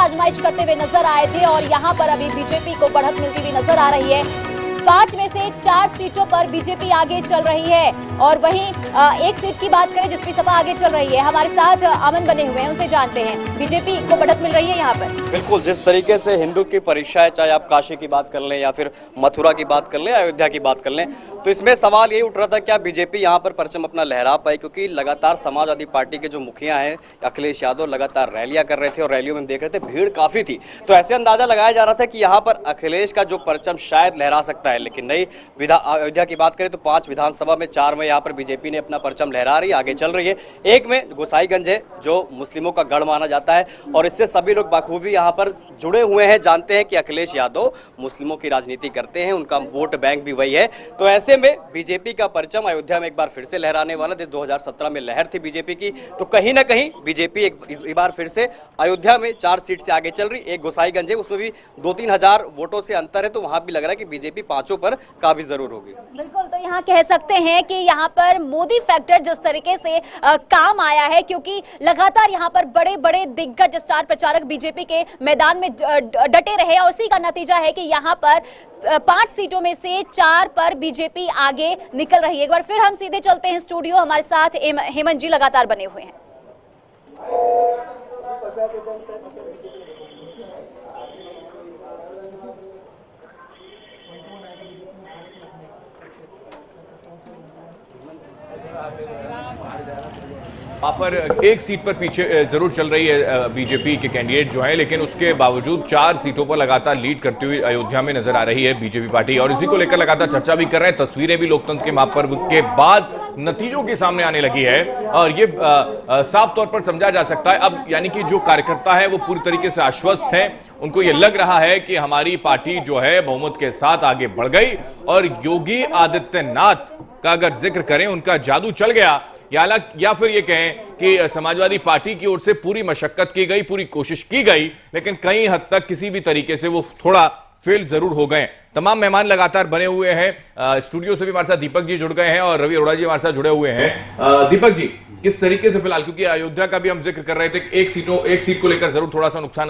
आजमाइश करते हुए नजर आए थे और यहां पर अभी बीजेपी को बढ़त मिलती हुई नजर आ रही है। 5 में से 4 सीटों पर बीजेपी आगे चल रही है और वहीं एक सीट की बात करें जिसपे सपा आगे चल रही है। हमारे साथ अमन बने हुए हैं, उनसे जानते हैं बीजेपी को बढ़त मिल रही है यहाँ पर। बिल्कुल, जिस तरीके से हिंदू की परीक्षा है, चाहे आप काशी की बात कर लें या फिर मथुरा की बात कर लें, अयोध्या की बात कर लें, तो इसमें सवाल यही उठ रहा था क्या बीजेपी यहाँ पर परचम अपना लहरा पाई, क्योंकि लगातार समाजवादी पार्टी के जो मुखिया हैं अखिलेश यादव लगातार रैलियां कर रहे थे और रैलियों में देख रहे थे भीड़ काफी थी। तो ऐसे अंदाजा लगाया जा रहा था कि यहाँ पर अखिलेश का जो परचम शायद लहरा सकता है, लेकिन नहीं। अयोध्या की बात करें तो 5 विधानसभा में 4 में यहाँ पर बीजेपी ने अपना परचम लहरा रही है, आगे चल रही है। एक में गोसाईगंज है जो मुस्लिमों का गढ़ माना जाता है और इससे सभी लोग बखूबी यहाँ पर जुड़े हुए हैं, जानते हैं कि अखिलेश यादव मुस्लिमों की राजनीति करते हैं, उनका वोट बैंक भी वही है। तो ऐसे में बीजेपी का परचम अयोध्या में एक बार फिर से लहराने वाला थे। 2017 में लहर थी बीजेपी की, तो कहीं ना कहीं बीजेपी एक बार फिर से अयोध्या में 4 सीट से आगे चल रही। एक गोसाईगंज है, उसमें भी 2-3 हजार वोटों से अंतर है, तो वहां भी लग रहा है कि बीजेपी 5 पर काबिज जरूर होगी। बिल्कुल, तो यहाँ कह सकते हैं कि यहाँ पर मोदी फैक्टर जिस तरीके से काम आया है, क्योंकि लगातार यहाँ पर बड़े बड़े दिग्गज स्टार प्रचारक बीजेपी के मैदान में डटे रहे और उसी का नतीजा है कि यहाँ पर 5 सीटों में से 4 पर बीजेपी आगे निकल रही है। एक बार फिर हम सीधे चलते हैं स्टूडियो, हमारे साथ हेमंत जी लगातार बने हुए हैं। वहाँ पर एक सीट पर पीछे जरूर चल रही है बीजेपी के कैंडिडेट जो है, लेकिन उसके बावजूद 4 सीटों पर लगातार लीड करती हुई अयोध्या में नजर आ रही है बीजेपी पार्टी और इसी को लेकर लगातार चर्चा भी कर रहे हैं। तस्वीरें भी लोकतंत्र के महापर्व के बाद नतीजों के सामने आने लगी है और ये साफ तौर पर समझा जा सकता है अब, यानी कि जो कार्यकर्ता है वो पूरी तरीके से आश्वस्त है। उनको ये लग रहा है कि हमारी पार्टी जो है बहुमत के साथ आगे बढ़ गई और योगी आदित्यनाथ का अगर जिक्र करें उनका जादू चल गया, या फिर ये कहें कि समाजवादी पार्टी की ओर से पूरी मशक्कत की गई, पूरी कोशिश की गई, लेकिन कई हद तक किसी भी तरीके से वो थोड़ा फेल जरूर हो गए। तमाम मेहमान लगातार बने हुए हैं। स्टूडियो से भी हमारे साथ दीपक जी जुड़ गए हैं और रवि अरोड़ा जी हमारे साथ जुड़े हुए हैं। दीपक जी, किस तरीके से फिलहाल, क्योंकि अयोध्या का भी हम जिक्र कर रहे थे, एक सीट को लेकर जरूर थोड़ा सा नुकसान